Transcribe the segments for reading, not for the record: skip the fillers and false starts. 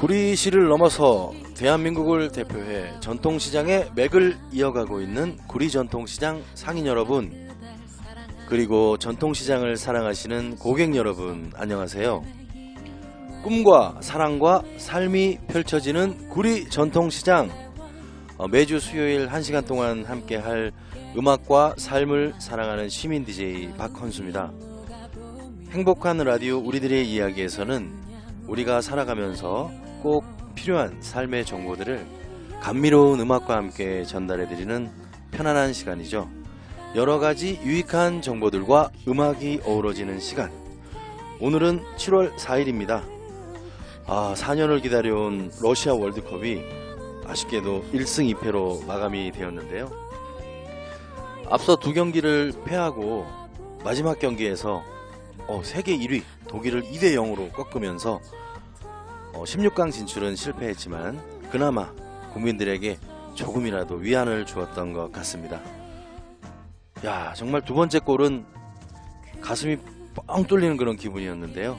구리시를 넘어서 대한민국을 대표해 전통시장의 맥을 이어가고 있는 구리전통시장 상인 여러분, 그리고 전통시장을 사랑하시는 고객 여러분, 안녕하세요. 꿈과 사랑과 삶이 펼쳐지는 구리전통시장, 매주 수요일 1시간 동안 함께할 음악과 삶을 사랑하는 시민 DJ 박헌수입니다. 행복한 라디오 우리들의 이야기에서는 우리가 살아가면서 꼭 필요한 삶의 정보들을 감미로운 음악과 함께 전달해드리는 편안한 시간이죠. 여러가지 유익한 정보들과 음악이 어우러지는 시간. 오늘은 7월 4일입니다. 4년을 기다려온 러시아 월드컵이 아쉽게도 1승 2패로 마감이 되었는데요. 앞서 두 경기를 패하고 마지막 경기에서 세계 1위 독일을 2대 0으로 꺾으면서 16강 진출은 실패했지만 그나마 국민들에게 조금이라도 위안을 주었던 것 같습니다. 정말 두 번째 골은 가슴이 뻥 뚫리는 그런 기분이었는데요.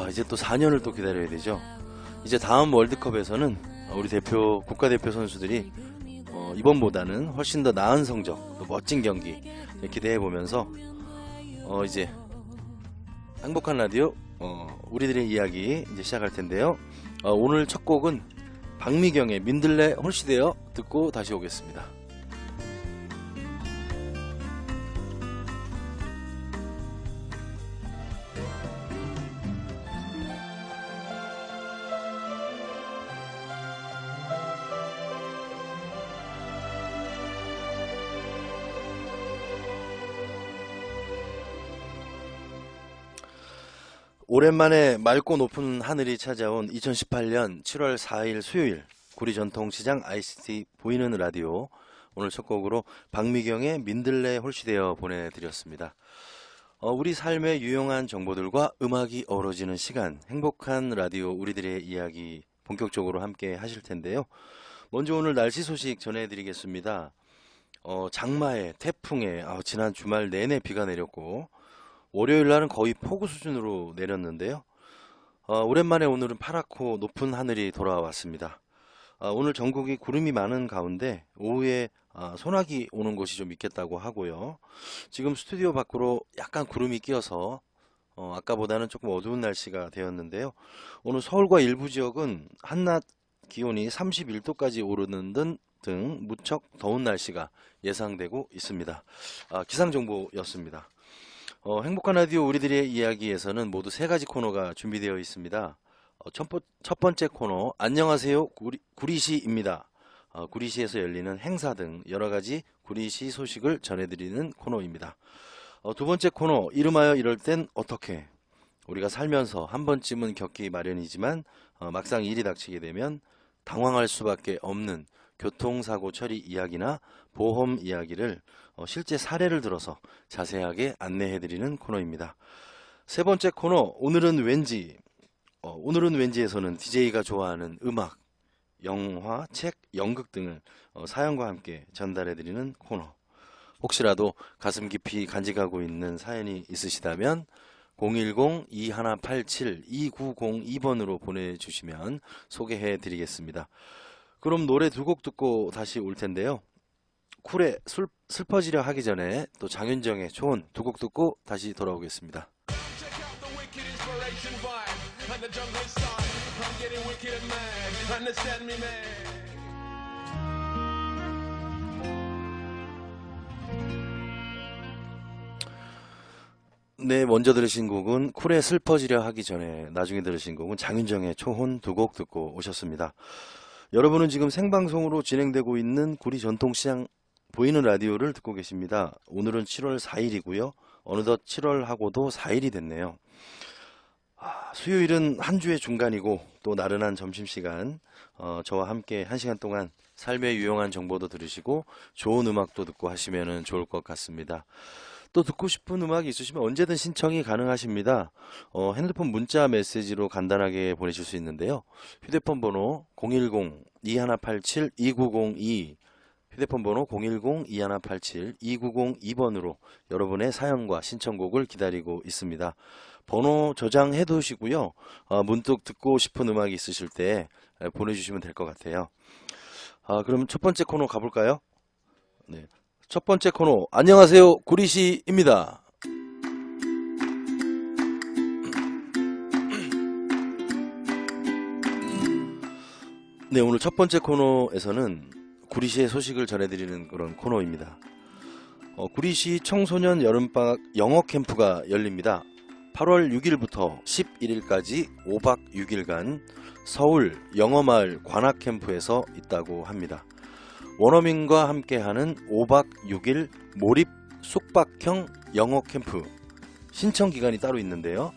이제 또 4년을 또 기다려야 되죠. 이제 다음 월드컵에서는 우리 국가대표 선수들이 이번보다는 훨씬 더 나은 성적, 또 멋진 경기 기대해보면서 이제 행복한 라디오 우리들의 이야기 이제 시작할 텐데요. 오늘 첫 곡은 박미경의 민들레 홀시되어 듣고 다시 오겠습니다. 오랜만에 맑고 높은 하늘이 찾아온 2018년 7월 4일 수요일 구리전통시장 ICT 보이는 라디오, 오늘 첫 곡으로 박미경의 민들레 홀시되어 보내드렸습니다. 우리 삶의 유용한 정보들과 음악이 어우러지는 시간, 행복한 라디오 우리들의 이야기 본격적으로 함께 하실 텐데요. 먼저 오늘 날씨 소식 전해드리겠습니다. 장마에 태풍에 지난 주말 내내 비가 내렸고 월요일날은 거의 폭우 수준으로 내렸는데요. 오랜만에 오늘은 파랗고 높은 하늘이 돌아왔습니다. 오늘 전국이 구름이 많은 가운데 오후에 소나기 오는 곳이 좀 있겠다고 하고요. 지금 스튜디오 밖으로 약간 구름이 끼어서 아까보다는 조금 어두운 날씨가 되었는데요. 오늘 서울과 일부 지역은 한낮 기온이 31도까지 오르는 등 무척 더운 날씨가 예상되고 있습니다. 기상정보였습니다. 행복한 라디오 우리들의 이야기에서는 모두 3가지 코너가 준비되어 있습니다. 첫 번째 코너, 안녕하세요 구리시입니다. 구리시에서 열리는 행사 등 여러가지 구리시 소식을 전해드리는 코너입니다. 두 번째 코너, 이름하여 이럴 땐 어떻게. 우리가 살면서 한 번쯤은 겪기 마련이지만 막상 일이 닥치게 되면 당황할 수밖에 없는 교통사고 처리 이야기나 보험 이야기를 실제 사례를 들어서 자세하게 안내해드리는 코너입니다. 세 번째 코너, 오늘은 왠지. 오늘은 왠지에서는 DJ가 좋아하는 음악, 영화, 책, 연극 등을 사연과 함께 전달해드리는 코너. 혹시라도 가슴 깊이 간직하고 있는 사연이 있으시다면 010-2187-2902번으로 보내주시면 소개해드리겠습니다. 그럼 노래 두 곡 듣고 다시 올 텐데요. 쿨의 슬퍼지려 하기 전에 또 장윤정의 초혼 두 곡 듣고 다시 돌아오겠습니다. 네, 먼저 들으신 곡은 쿨의 슬퍼지려 하기 전에, 나중에 들으신 곡은 장윤정의 초혼 두 곡 듣고 오셨습니다. 여러분은 지금 생방송으로 진행되고 있는 구리 전통시장 보이는 라디오를 듣고 계십니다. 오늘은 7월 4일이고요. 어느덧 7월하고도 4일이 됐네요. 수요일은 한 주의 중간이고 또 나른한 점심시간, 저와 함께 1시간 동안 삶의 유용한 정보도 들으시고 좋은 음악도 듣고 하시면 좋을 것 같습니다. 또 듣고 싶은 음악이 있으시면 언제든 신청이 가능하십니다. 핸드폰 문자 메시지로 간단하게 보내실 수 있는데요. 휴대폰 번호 010-2187-2902, 휴대폰 번호 010-2187-2902번으로 여러분의 사연과 신청곡을 기다리고 있습니다. 번호 저장해 두시고요. 문득 듣고 싶은 음악이 있으실 때 보내주시면 될 것 같아요. 그럼 첫 번째 코너 가볼까요? 네. 첫 번째 코너, 안녕하세요, 구리시입니다. 네, 오늘 첫 번째 코너에서는 구리시의 소식을 전해드리는 그런 코너입니다. 구리시 청소년 여름방학 영어 캠프가 열립니다. 8월 6일부터 11일까지 5박 6일간 서울 영어마을 관악캠프에서 있다고 합니다. 원어민과 함께하는 5박 6일 몰입 숙박형 영어 캠프 신청 기간이 따로 있는데요.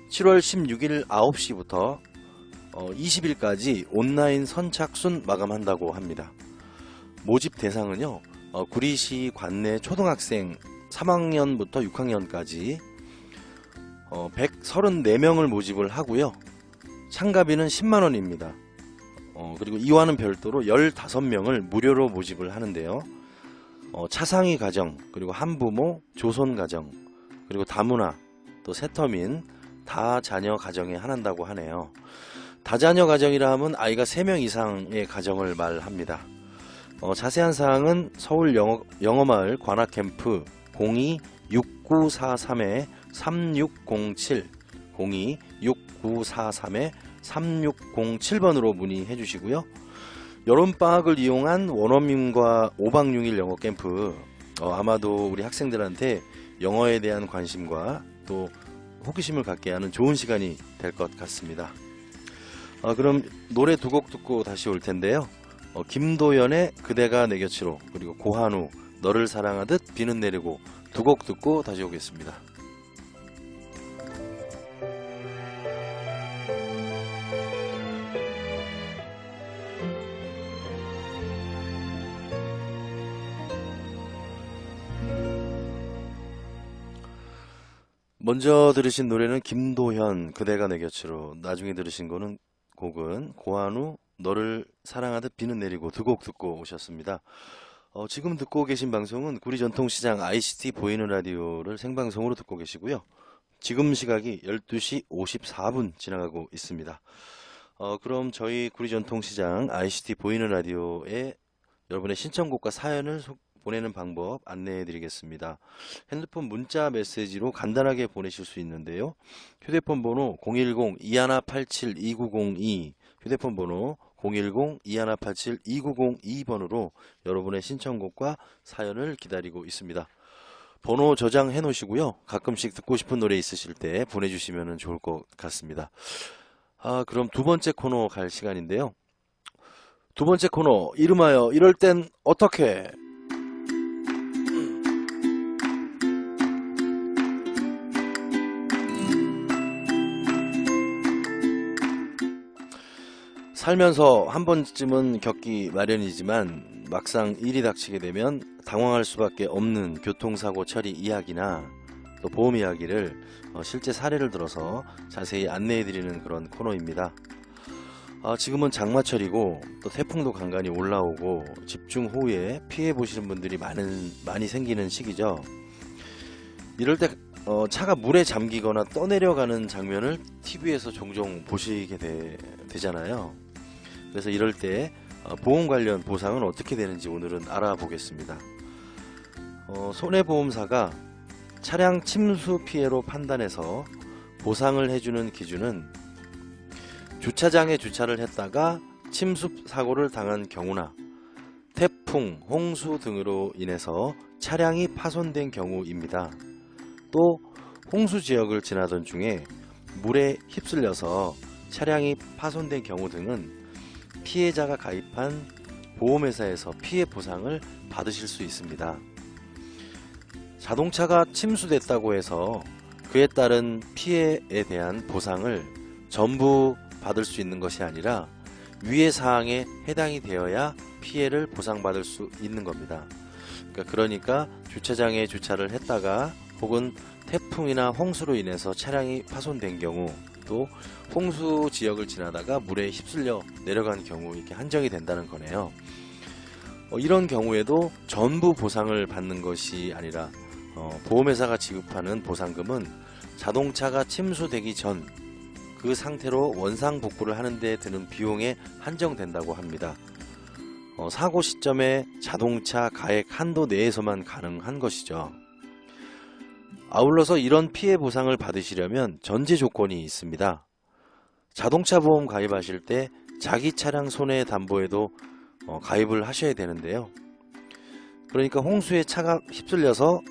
7월 16일 9시부터 20일까지 온라인 선착순 마감한다고 합니다. 모집 대상은요, 구리시 관내 초등학생 3학년부터 6학년까지 134명을 모집을 하고요. 참가비는 10만원입니다. 그리고 이와는 별도로 15명을 무료로 모집을 하는데요. 차상위 가정, 그리고 한부모, 조손 가정, 그리고 다문화, 또 세터민, 다자녀 가정에 한한다고 하네요. 다자녀 가정이라 하면 아이가 3명 이상의 가정을 말합니다. 자세한 사항은 서울 영어마을 관악캠프 02-6943-3607 02-6943-3607번으로 문의해 주시고요. 여름방학을 이용한 원어민과 5박 6일 영어 캠프, 아마도 우리 학생들한테 영어에 대한 관심과 또 호기심을 갖게 하는 좋은 시간이 될 것 같습니다. 그럼 노래 두 곡 듣고 다시 올 텐데요. 김도연의 그대가 내 곁으로, 그리고 고한우 너를 사랑하듯 비는 내리고, 두 곡 듣고 다시 오겠습니다. 먼저 들으신 노래는 김도현 그대가 내 곁으로, 나중에 들으신 곡은 고한우 너를 사랑하듯 비는 내리고, 두 곡 듣고 오셨습니다. 지금 듣고 계신 방송은 구리전통시장 ICT 보이는 라디오를 생방송으로 듣고 계시고요. 지금 시각이 12시 54분 지나가고 있습니다. 그럼 저희 구리전통시장 ICT 보이는 라디오에 여러분의 신청곡과 사연을 보내는 방법 안내해 드리겠습니다. 핸드폰 문자 메시지로 간단하게 보내실 수 있는데요. 휴대폰 번호 010-2187-2902, 휴대폰 번호 010-2187-2902번으로 여러분의 신청곡과 사연을 기다리고 있습니다. 번호 저장해 놓으시고요. 가끔씩 듣고 싶은 노래 있으실 때 보내주시면 좋을 것 같습니다. 그럼 두 번째 코너 갈 시간인데요. 두 번째 코너, 이름하여 이럴 땐 어떻게? 살면서 한 번쯤은 겪기 마련이지만 막상 일이 닥치게 되면 당황할 수밖에 없는 교통사고 처리 이야기나 또 보험 이야기를 실제 사례를 들어서 자세히 안내해드리는 그런 코너입니다. 지금은 장마철이고 또 태풍도 간간히 올라오고 집중호우에 피해 보시는 분들이 많이 생기는 시기죠. 이럴 때 차가 물에 잠기거나 떠내려가는 장면을 TV에서 종종 보시게 되잖아요. 그래서 이럴 때 보험 관련 보상은 어떻게 되는지 오늘은 알아보겠습니다. 손해보험사가 차량 침수 피해로 판단해서 보상을 해주는 기준은 주차장에 주차를 했다가 침수 사고를 당한 경우나 태풍, 홍수 등으로 인해서 차량이 파손된 경우입니다. 또 홍수 지역을 지나던 중에 물에 휩쓸려서 차량이 파손된 경우 등은 피해자가 가입한 보험회사에서 피해 보상을 받으실 수 있습니다. 자동차가 침수됐다고 해서 그에 따른 피해에 대한 보상을 전부 받을 수 있는 것이 아니라 위의 사항에 해당이 되어야 피해를 보상받을 수 있는 겁니다. 그러니까 주차장에 주차를 했다가 혹은 태풍이나 홍수로 인해서 차량이 파손된 경우, 또 홍수 지역을 지나다가 물에 휩쓸려 내려간 경우, 이렇게 한정이 된다는 거네요. 이런 경우에도 전부 보상을 받는 것이 아니라 보험회사가 지급하는 보상금은 자동차가 침수되기 전 그 상태로 원상복구를 하는 데 드는 비용에 한정된다고 합니다. 사고 시점에 자동차 가액 한도 내에서만 가능한 것이죠. 아울러서 이런 피해 보상을 받으시려면 전제 조건이 있습니다. 자동차 보험 가입하실 때 자기 차량 손해담보에도 가입을 하셔야 되는데요. 그러니까 홍수에 차가 휩쓸려서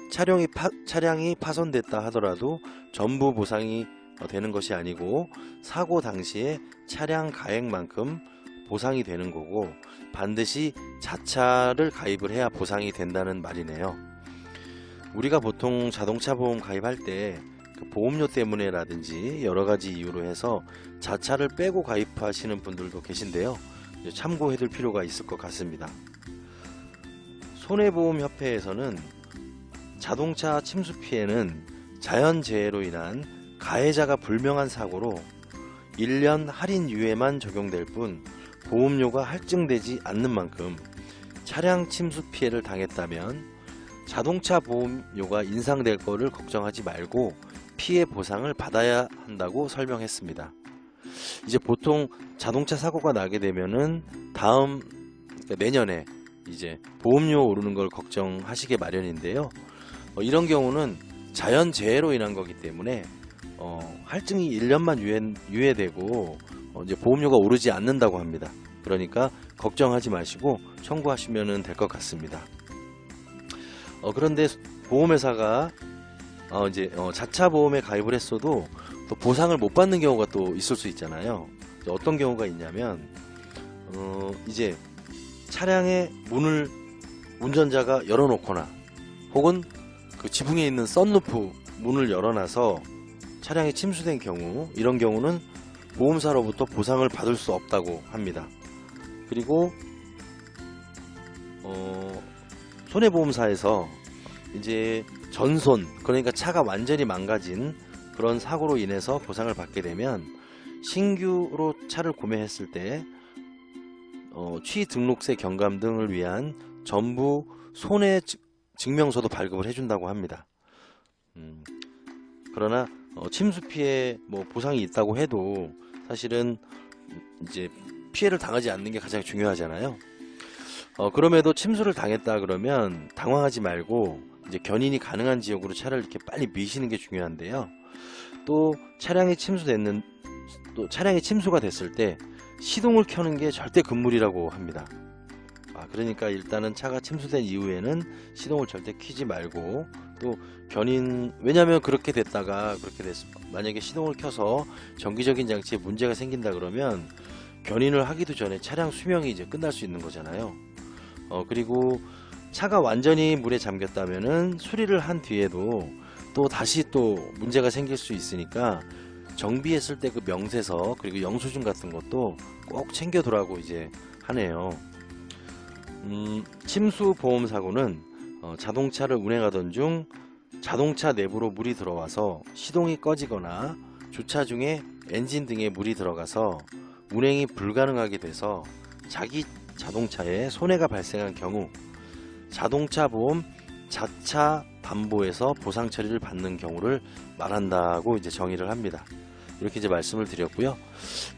차량이 파손됐다 하더라도 전부 보상이 되는 것이 아니고 사고 당시에 차량 가액만큼 보상이 되는 거고, 반드시 자차를 가입을 해야 보상이 된다는 말이네요. 우리가 보통 자동차 보험 가입할 때 그 보험료 때문에라든지 여러가지 이유로 해서 자차를 빼고 가입하시는 분들도 계신데요. 참고해 둘 필요가 있을 것 같습니다. 손해보험협회에서는 자동차 침수 피해는 자연재해로 인한 가해자가 불명한 사고로 1년 할인유예만 적용될 뿐 보험료가 할증되지 않는 만큼 차량 침수 피해를 당했다면 자동차 보험료가 인상될 거를 걱정하지 말고 피해 보상을 받아야 한다고 설명했습니다. 이제 보통 자동차 사고가 나게 되면은 그러니까 내년에 이제 보험료 오르는 걸 걱정하시게 마련인데요. 이런 경우는 자연재해로 인한 거기 때문에 할증이 1년만 유예되고 이제 보험료가 오르지 않는다고 합니다. 그러니까 걱정하지 마시고 청구하시면 될 것 같습니다. 그런데 보험회사가 이제 자차 보험에 가입을 했어도 또 보상을 못 받는 경우가 또 있을 수 있잖아요. 어떤 경우가 있냐면 이제 차량의 문을 운전자가 열어놓거나 혹은 그 지붕에 있는 썬루프 문을 열어놔서 차량이 침수된 경우, 이런 경우는 보험사로부터 보상을 받을 수 없다고 합니다. 그리고 손해보험사에서 이제 전손, 그러니까 차가 완전히 망가진 그런 사고로 인해서 보상을 받게 되면 신규로 차를 구매했을 때 취등록세 경감 등을 위한 전부 손해 증명서도 발급을 해준다고 합니다. 그러나 침수 피해 보상이 있다고 해도 사실은 이제 피해를 당하지 않는 게 가장 중요하잖아요. 그럼에도 침수를 당했다 그러면 당황하지 말고 이제 견인이 가능한 지역으로 차를 이렇게 빨리 미시는 게 중요한데요. 또 차량이 침수가 됐을 때 시동을 켜는 게 절대 금물이라고 합니다. 그러니까 일단은 차가 침수된 이후에는 시동을 절대 켜지 말고, 또 왜냐면 그렇게 됐다가 만약에 시동을 켜서 정기적인 장치에 문제가 생긴다 그러면 견인을 하기도 전에 차량 수명이 이제 끝날 수 있는 거잖아요. 그리고 차가 완전히 물에 잠겼다면은 수리를 한 뒤에도 또 다시 문제가 생길 수 있으니까 정비했을 때 그 명세서 그리고 영수증 같은 것도 꼭 챙겨두라고 이제 하네요. 침수 보험 사고는 자동차를 운행하던 중 자동차 내부로 물이 들어와서 시동이 꺼지거나 주차 중에 엔진 등에 물이 들어가서 운행이 불가능하게 돼서 자기 자동차에 손해가 발생한 경우 자동차 보험 자차 담보에서 보상 처리를 받는 경우를 말한다고 이제 정의를 합니다. 이렇게 이제 말씀을 드렸고요.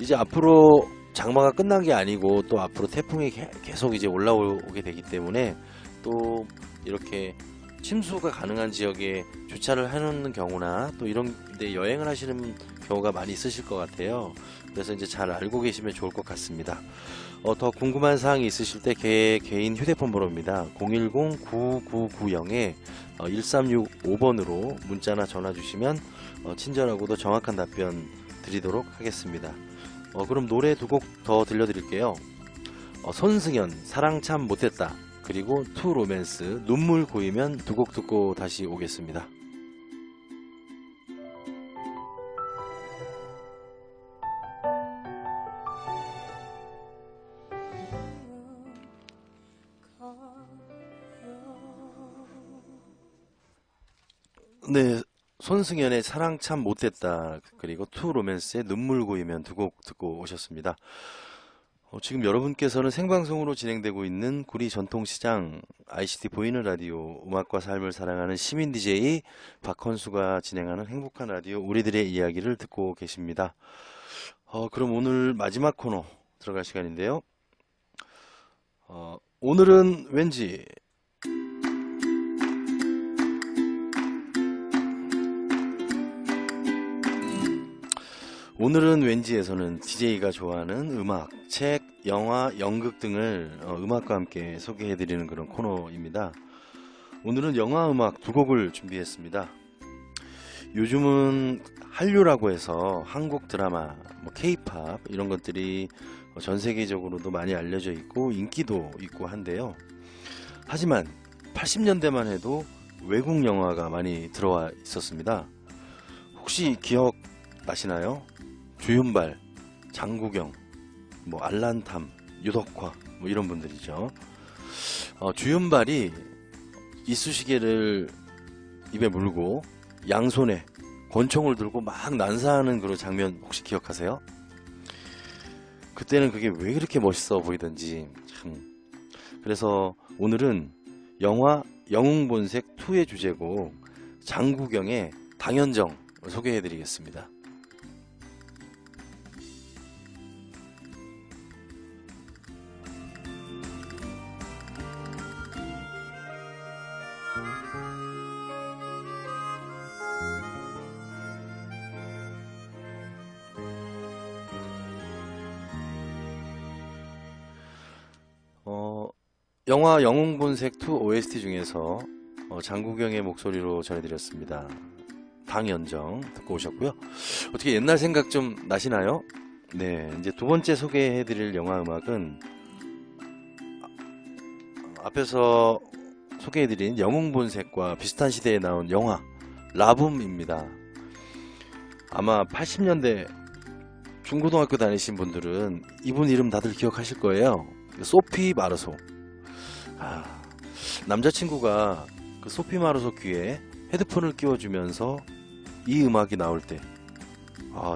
이제 앞으로 장마가 끝난 게 아니고 또 앞으로 태풍이 계속 이제 올라오게 되기 때문에 또 이렇게 침수가 가능한 지역에 주차를 해놓는 경우나 또 이런 데 여행을 하시는 경우가 많이 있으실 것 같아요. 그래서 이제 잘 알고 계시면 좋을 것 같습니다. 더 궁금한 사항이 있으실 때 개인 휴대폰 번호입니다. 010-9990-1365번으로 문자나 전화 주시면 친절하고도 정확한 답변 드리도록 하겠습니다. 그럼 노래 두 곡 더 들려드릴게요. 손승연 사랑 참 못했다, 그리고 투 로맨스 눈물 고이면 두 곡 듣고 다시 오겠습니다. 네, 손승연의 사랑 참 못했다, 그리고 투 로맨스의 눈물 고이면 두 곡 듣고 오셨습니다. 지금 여러분께서는 생방송으로 진행되고 있는 구리 전통시장 ICT 보이는 라디오 음악과 삶을 사랑하는 시민 DJ 박헌수가 진행하는 행복한 라디오 우리들의 이야기를 듣고 계십니다. 그럼 오늘 마지막 코너 들어갈 시간인데요. 오늘은 왠지 오늘은 왠지에서는 DJ가 좋아하는 음악, 책, 영화, 연극 등을 음악과 함께 소개해드리는 그런 코너입니다. 오늘은 영화 음악 두 곡을 준비했습니다. 요즘은 한류라고 해서 한국 드라마, K-팝 이런 것들이 전 세계적으로도 많이 알려져 있고 인기도 있고 한데요. 하지만 80년대만 해도 외국 영화가 많이 들어와 있었습니다. 혹시 기억나시나요? 주윤발, 장국영, 알란탐, 유덕화 이런 분들이죠. 주윤발이 이쑤시개를 입에 물고 양손에 권총을 들고 막 난사하는 그런 장면 혹시 기억하세요? 그때는 그게 왜 그렇게 멋있어 보이던지 참. 그래서 오늘은 영화 영웅본색 2의 주제곡 장국영의 당연정을 소개해드리겠습니다. 영화 영웅본색 2 OST 중에서 장국영의 목소리로 전해드렸습니다. 당연정 듣고 오셨고요. 어떻게 옛날 생각 좀 나시나요? 네, 이제 두 번째 소개해드릴 영화 음악은 앞에서 소개해드린 영웅본색과 비슷한 시대에 나온 영화 라붐입니다. 아마 80년대 중고등학교 다니신 분들은 이분 이름 다들 기억하실 거예요. 소피 마르소. 남자친구가 그 소피 마르소 귀에 헤드폰을 끼워주면서 이 음악이 나올 때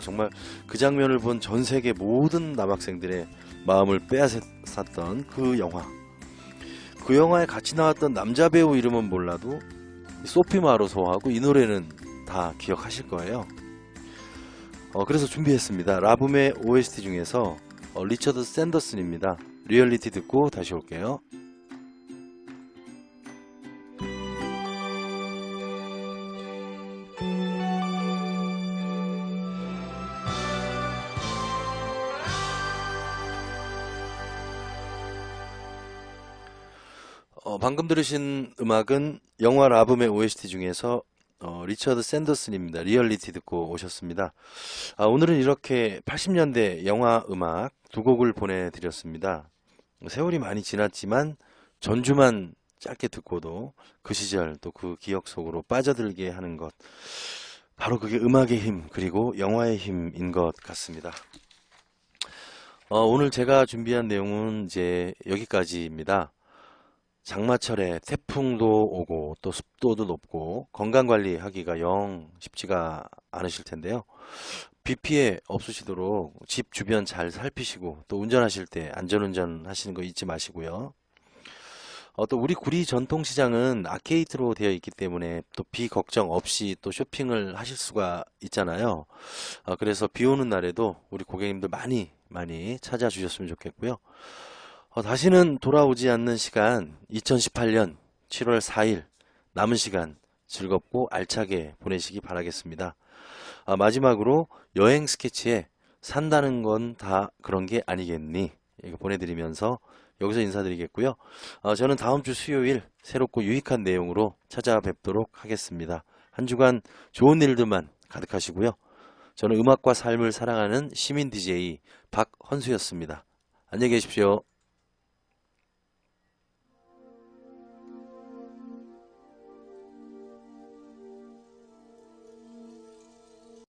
정말 그 장면을 본 전 세계 모든 남학생들의 마음을 빼앗았던 그 영화. 그 영화에 같이 나왔던 남자 배우 이름은 몰라도 소피 마르소하고 이 노래는 다 기억하실 거예요. 그래서 준비했습니다. 라붐의 OST 중에서 리처드 샌더슨입니다. 리얼리티 듣고 다시 올게요. 방금 들으신 음악은 영화 라붐의 OST 중에서 리처드 샌더슨입니다. 리얼리티 듣고 오셨습니다. 오늘은 이렇게 80년대 영화 음악 두 곡을 보내드렸습니다. 세월이 많이 지났지만 전주만 짧게 듣고도 그 시절 또 그 기억 속으로 빠져들게 하는 것, 바로 그게 음악의 힘 그리고 영화의 힘인 것 같습니다. 오늘 제가 준비한 내용은 이제 여기까지입니다. 장마철에 태풍도 오고 또 습도도 높고 건강관리 하기가 영 쉽지가 않으실 텐데요. 비 피해 없으시도록 집 주변 잘 살피시고 또 운전하실 때 안전운전 하시는 거 잊지 마시고요. 또 우리 구리 전통시장은 아케이드로 되어 있기 때문에 또 비 걱정 없이 또 쇼핑을 하실 수가 있잖아요. 그래서 비 오는 날에도 우리 고객님들 많이 찾아주셨으면 좋겠고요. 다시는 돌아오지 않는 시간 2018년 7월 4일 남은 시간 즐겁고 알차게 보내시기 바라겠습니다. 마지막으로 여행 스케치에 산다는 건 다 그런 게 아니겠니? 이거 보내드리면서 여기서 인사드리겠고요. 저는 다음 주 수요일 새롭고 유익한 내용으로 찾아뵙도록 하겠습니다. 한 주간 좋은 일들만 가득하시고요. 저는 음악과 삶을 사랑하는 시민 DJ 박헌수였습니다. 안녕히 계십시오.